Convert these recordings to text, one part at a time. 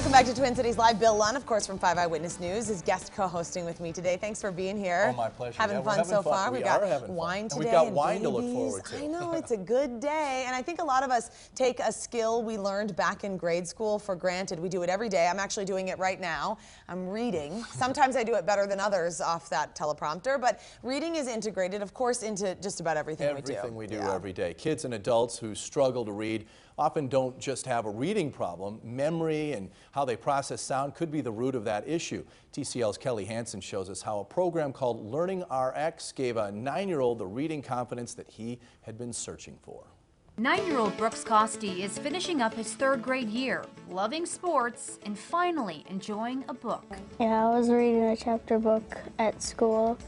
Welcome back to Twin Cities Live. Bill Lunn, of course, from 5 Eyewitness News, is guest co-hosting with me today. Thanks for being here. Oh, my pleasure. Having fun so far. We've got wine today. We've got wine to look forward to. I know, it's a good day. And I think a lot of us take a skill we learned back in grade school for granted. We do it every day. I'm actually doing it right now. I'm reading. Sometimes I do it better than others off that teleprompter, but reading is integrated, of course, into just about everything we do. Everything we do every day. Kids and adults who struggle to read often don't just have a reading problem. Memory and how they process sound could be the root of that issue. TCL's Kelly Hanson shows us how a program called LearningRx gave a 9-year-old the reading confidence that he had been searching for. 9-year-old Brooks Costi is finishing up his 3rd grade year, loving sports, and finally enjoying a book. Yeah, I was reading a chapter book at school,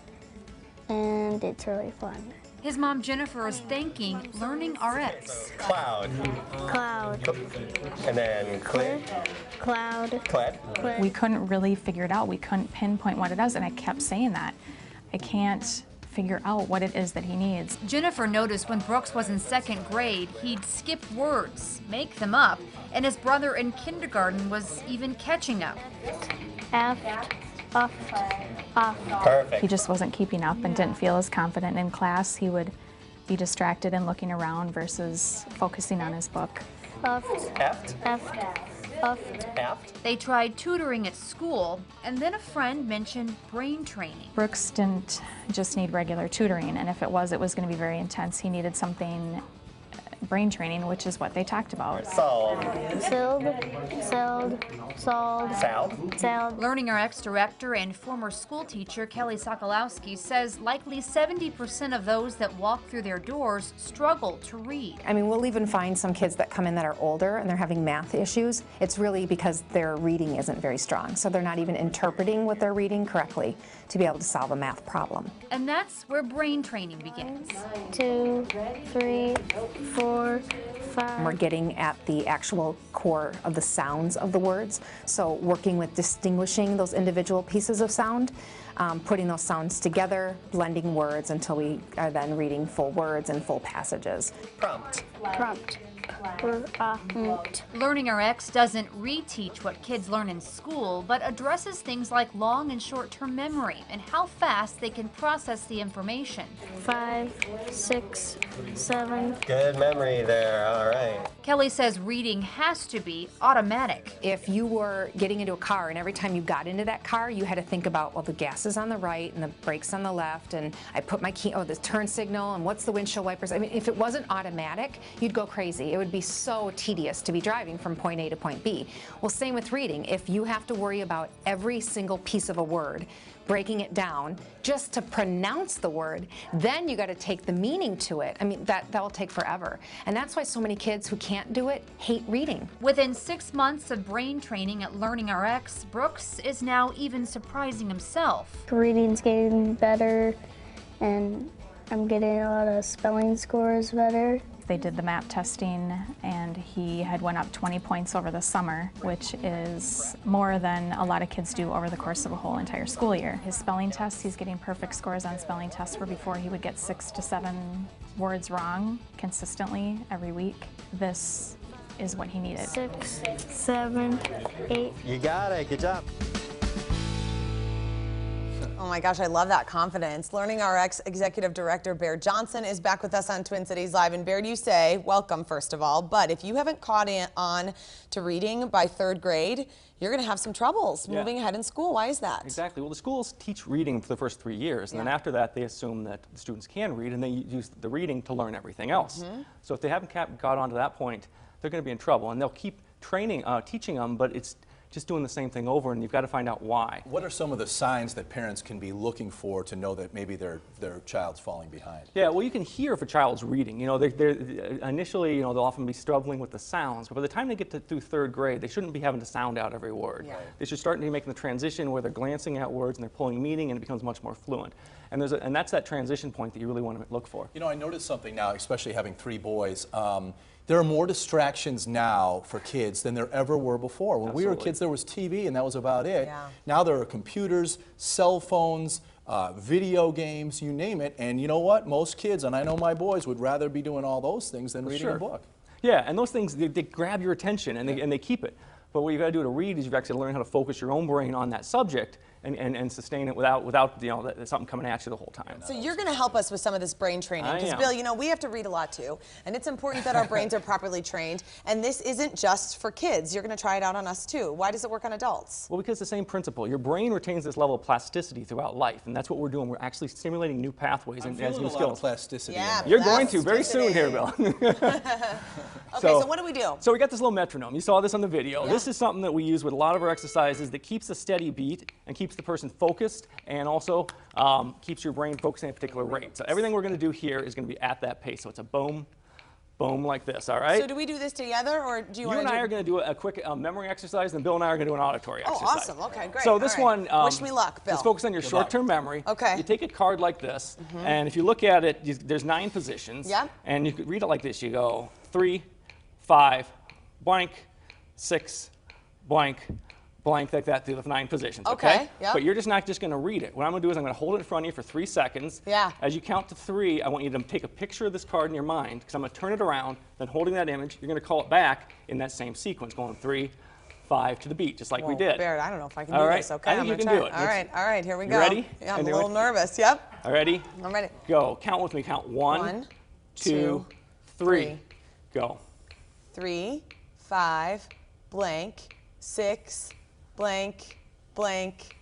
and it's really fun. His mom, Jennifer, is thanking LearningRx. Cloud. Cloud. And then clear. Cloud. Cled. We couldn't really figure it out. We couldn't pinpoint what it is, and I kept saying that. I can't figure out what it is that he needs. Jennifer noticed when Brooks was in 2nd grade, he'd skip words, make them up, and his brother in kindergarten was even catching up. Aft. Off. Off. Perfect. He just wasn't keeping up and didn't feel as confident in class. He would be distracted and looking around versus focusing on his book. Off. Aft. Aft. Off. Aft. They tried tutoring at school, and then a friend mentioned brain training. Brooks didn't just need regular tutoring, and if it was going to be very intense. He needed something brain training, which is what they talked about. Solve. Silled. Sold. Sound. Sound. LearningRx director and former school teacher Kelly Sokolowski says likely 70% of those that walk through their doors struggle to read. I mean, we'll even find some kids that come in that are older and they're having math issues. It's really because their reading isn't very strong, so they're not even interpreting what they're reading correctly to be able to solve a math problem. And that's where brain training begins. 2, 3, 4, 5. We're getting at the actual core of the sounds of the words, so working with distinguishing those individual pieces of sound, putting those sounds together, blending words until we are then reading full words and full passages. Prompt. Prompt. LearningRx doesn't reteach what kids learn in school, but addresses things like long and short-term memory and how fast they can process the information. 5, 6, 7. Good memory there. All right. Kelly says reading has to be automatic. If you were getting into a car and every time you got into that car you had to think about, well, the gas is on the right and the brakes on the left, and I put my key, oh, the turn signal, and what's the windshield wipers. I mean, if it wasn't automatic, you'd go crazy. It would be so tedious to be driving from point A to point B. Well, same with reading. If you have to worry about every single piece of a word, breaking it down just to pronounce the word, then you got to take the meaning to it. I mean, that will take forever. And that's why so many kids who can't do it hate reading. Within 6 months of brain training at LearningRx, Brooks is now even surprising himself. Reading's getting better, and I'm getting a lot of spelling scores better. They did the MAP testing, and he had went up 20 points over the summer, which is more than a lot of kids do over the course of a whole entire school year. His spelling tests, he's getting perfect scores on spelling tests, where before he would get 6 to 7 words wrong consistently every week. This is what he needed. 6, 7, 8. You got it. Good job. Oh my gosh, I love that confidence. LearningRx Executive Director Bear Johnson is back with us on Twin Cities Live. And Bear, you say, welcome first of all, but if you haven't caught on to reading by 3rd grade, you're going to have some troubles moving ahead in school. Why is that? Exactly. Well, the schools teach reading for the first 3 years, and then after that they assume that the students can read, and they use the reading to learn everything else. So if they haven't got on to that point, they're going to be in trouble, and they'll keep training, teaching them, but it's just doing the same thing over, and you've got to find out why. What are some of the signs that parents can be looking for to know that maybe their child's falling behind? Yeah, well, you can hear if a child's reading. You know, they're initially, you know, they'll often be struggling with the sounds, but by the time they get through 3rd grade, they shouldn't be having to sound out every word. Yeah. They should start making the transition where they're glancing at words and they're pulling meaning, and it becomes much more fluent. And that's that transition point that you really want to look for. You know, I noticed something now, especially having 3 boys. There are more distractions now for kids than there ever were before. When we were kids, there was TV and that was about it. Yeah. Now there are computers, cell phones, video games, you name it. And you know what? Most kids, and I know my boys, would rather be doing all those things than reading a book. Yeah, and those things, they grab your attention and they keep it. But what you've got to do to read is you've actually learned how to focus your own brain on that subject and sustain it without something coming at you the whole time. So you're going to help us with some of this brain training. I Because am. Bill, you know, we have to read a lot too. And it's important that our brains are properly trained. And this isn't just for kids. You're going to try it out on us too. Why does it work on adults? Well, because it's the same principle. Your brain retains this level of plasticity throughout life, and that's what we're doing. We're actually stimulating new pathways and feeling new a lot of skills. plasticity. Yeah, in there. You're going to very soon here, Bill. Okay, so what do we do? So we got this little metronome. You saw this on the video. This is something that we use with a lot of our exercises that keeps a steady beat and keeps the person focused and also keeps your brain focusing at a particular rate. So everything we're going to do here is going to be at that pace. So it's a boom, boom like this, all right? So do we do this together, or do you want to You and I are going to do a quick memory exercise, and Bill and I are going to do an auditory exercise. Oh, awesome. Okay, great. So this All right. one, Wish me luck, Bill. let's focus on your short-term memory. Okay. You take a card like this, and if you look at it, there's 9 positions. Yeah. And you could read it like this. You go 3, 5, blank, 6, blank, blank, like that through the 9 positions. Okay, yep. But you're just not just going to read it. What I'm going to do is I'm going to hold it in front of you for 3 seconds. Yeah. As you count to 3, I want you to take a picture of this card in your mind, because I'm going to turn it around, then holding that image, you're going to call it back in that same sequence, going 3, 5 to the beat, just like we did. Barrett, I don't know if I can All do right. this. Okay, I think I'm you gonna can try. do it. All right, here we go. You ready? Yeah, I'm And a you're little nervous. Yep. All ready? I'm ready. Go. Count with me. Count 1, 1, 2, 2, 3. Go. 3, 5, blank, 6, blank, blank,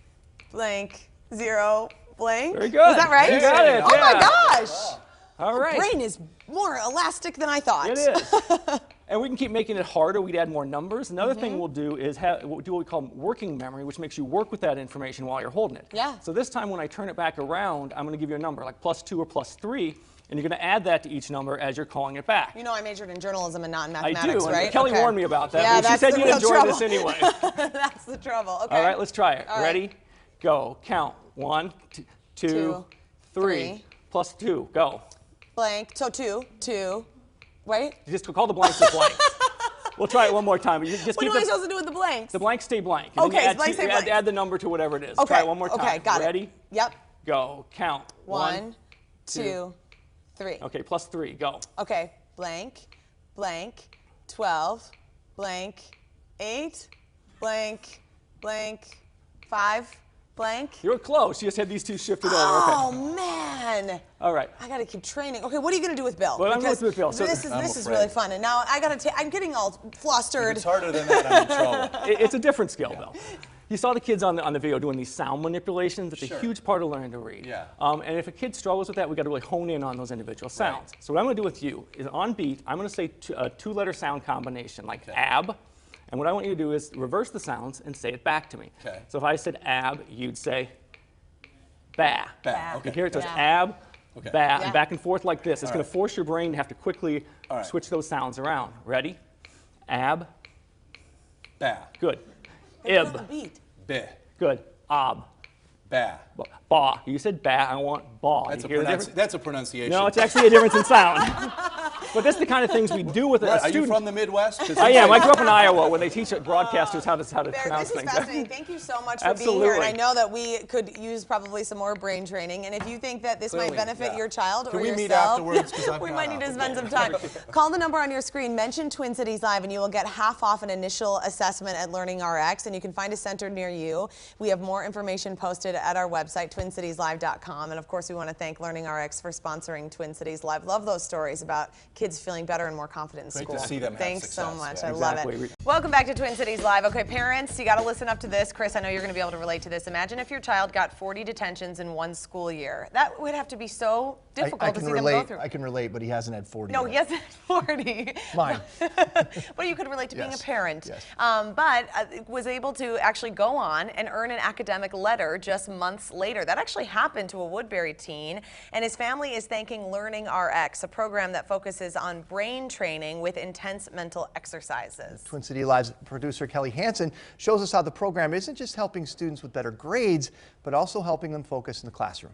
blank, 0, blank. Very good. Was that right? You got it. Oh my yeah. gosh. All right. Brain is more elastic than I thought. It is. And we can keep making it harder. We'd add more numbers. Another Mm-hmm. thing we'll do is we'll do what we call working memory, which makes you work with that information while you're holding it. Yeah. So this time when I turn it back around, I'm going to give you a number, like +2 or +3, and you're going to add that to each number as you're calling it back. You know, I majored in journalism and not in I mathematics, do, and right? Kelly Okay. warned me about that, Yeah, but she that's said the you'd real enjoy trouble. this anyway. That's the trouble. Okay. All right, let's try it. All right. Ready? Go. Count. 1, 2, 2, 3. +2. Go. Blank. So 2. Wait. You just call the blanks the blanks. We'll try it one more time. You just What keep am I supposed to do with the blanks? the blanks stay blank. And then Okay, you add, blanks stay blank. add the number to whatever it is. Okay. Try it one more time. Okay, got it. Ready? Yep. Go. Count. 1, 2, 3. Okay, +3. Go. Okay. Blank, blank, 12, blank, 8, blank, blank, 5, blank. You were close. You just had these two shifted over. Oh, Okay. man. All right. I got to keep training. Okay, what are you going to do with Bill? Well, I'm going Because to do with Bill. So this is I'm this is afraid. really fun. And now I got to I'm getting all flustered. If it's harder than that, I'm in trouble. It's a different skill, though. You saw the kids on the video doing these sound manipulations. It's a huge part of learning to read. Yeah. And if a kid struggles with that, we've got to really hone in on those individual sounds. So what I'm going to do with you is on beat, I'm going to say a 2-letter sound combination, like ab. And what I want you to do is reverse the sounds and say it back to me. Okay. So if I said ab, you'd say ba. Ba, okay. You hear it? So it's Yeah. ab, Okay. ba, Yeah. and back and forth like this. It's going to right. force your brain to have to quickly All right. switch those sounds around. Ready? Ab. Ba, Good. That's not Ib. the beat. be, Good. Ob. ba. Ba. You said ba. I want ba. That's You hear the difference? that's a pronunciation. No, it's actually a difference in sound. But this is the kind of things we do with a Are you student. from the Midwest? 'Cause I it's am. I like- grew up in Iowa where they teach broadcasters how to Barrett, pronounce this is things. fascinating. Thank you so much for being here. And I Absolutely. know that we could use probably some more brain training. And if you think that this might Clearly, benefit yeah. your child Can or we yourself, meet afterwards? 'Cause I've we got might need to out. spend some time. Call the number on your screen, mention Twin Cities Live, and you will get half off an initial assessment at LearningRx. And you can find a center near you. We have more information posted at our website, twincitieslive.com. And of course, we want to thank LearningRx for sponsoring Twin Cities Live. Love those stories about kids feeling better and more confident in Great school. to see them have Thanks so success, much. yeah. I love Exactly. it. Welcome back to Twin Cities Live. Okay, parents, you got to listen up to this. Chris, I know you're going to be able to relate to this. Imagine if your child got 40 detentions in one school year. That would have to be so difficult I to can see relate. them go through. I can relate, but he hasn't had 40 No, yet. he hasn't 40. Mine. Well, you could relate to being a Yes. parent. Yes. But was able to actually go on and earn an academic letter just months later. That actually happened to a Woodbury teen, and his family is thanking LearningRx, a program that focuses on brain training with intense mental exercises. Twin City Live's producer Kelly Hanson shows us how the program isn't just helping students with better grades, but also helping them focus in the classroom.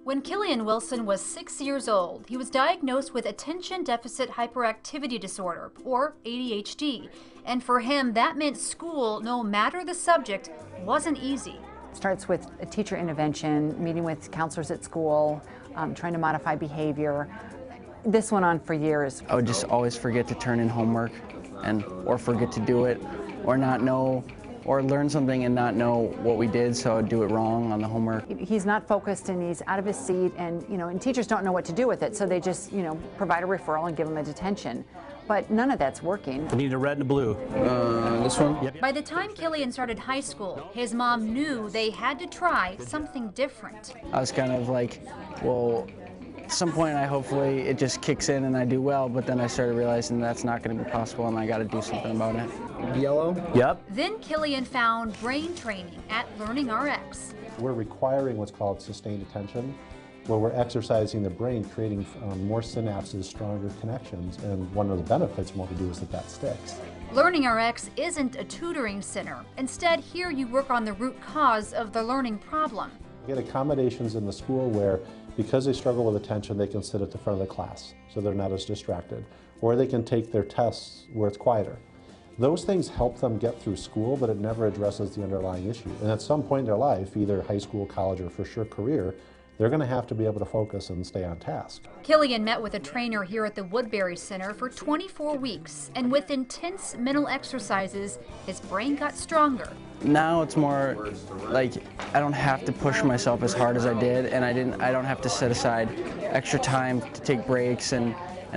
When Killian Wilson was 6 years old, he was diagnosed with attention deficit hyperactivity disorder, or ADHD. And for him, that meant school, no matter the subject, wasn't easy. Starts with a teacher intervention, meeting with counselors at school, trying to modify behavior. This went on for years. I would just always forget to turn in homework or forget to do it. or not know, or learn something and not know what we did, so do it wrong on the homework. He's not focused and he's out of his seat, and and teachers don't know what to do with it, so they just provide a referral and give him a detention. But none of that's working. I need a red and a blue. This one? Yep. By the time Killian started high school, his mom knew they had to try something different. I was kind of like, well, at some point hopefully it just kicks in and I do well, but then I started realizing that's not going to be possible and I got to do something about it. Yellow? Yep. Then Killian found brain training at LearningRx. We're requiring what's called sustained attention, where we're exercising the brain, creating more synapses, stronger connections, and one of the benefits from what we do is that sticks. LearningRx isn't a tutoring center. Instead, here you work on the root cause of the learning problem. We get accommodations in the school where, because they struggle with attention, they can sit at the front of the class, so they're not as distracted, or they can take their tests where it's quieter. Those things help them get through school, but it never addresses the underlying issue. And at some point in their life, either high school, college, or for sure career, they're going to have to be able to focus and stay on task. Killian met with a trainer here at the Woodbury Center for 24 weeks, and with intense mental exercises, his brain got stronger. Now it's more like I don't have to push myself as hard as I did, and I don't have to set aside extra time to take breaks and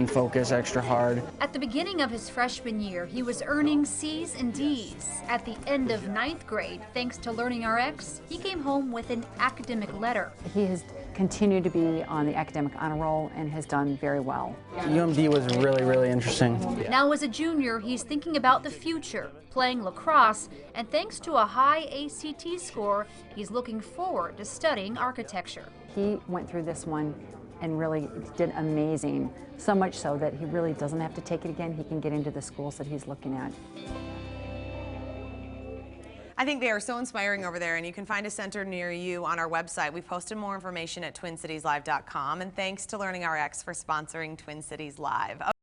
focus extra hard. At the beginning of his freshman year, he was earning C's and D's. At the end of 9th grade, thanks to LearningRx, he came home with an academic letter. He has continued to be on the academic honor roll and has done very well. UMD was really, really interesting. Now as a junior, he's thinking about the future, playing lacrosse, and thanks to a high ACT score, he's looking forward to studying architecture. He went through this one and really did amazing, so much so that he really doesn't have to take it again. He can get into the schools that he's looking at. I think they are so inspiring over there, and you can find a center near you on our website. We've posted more information at TwinCitiesLive.com, and thanks to LearningRx for sponsoring Twin Cities Live.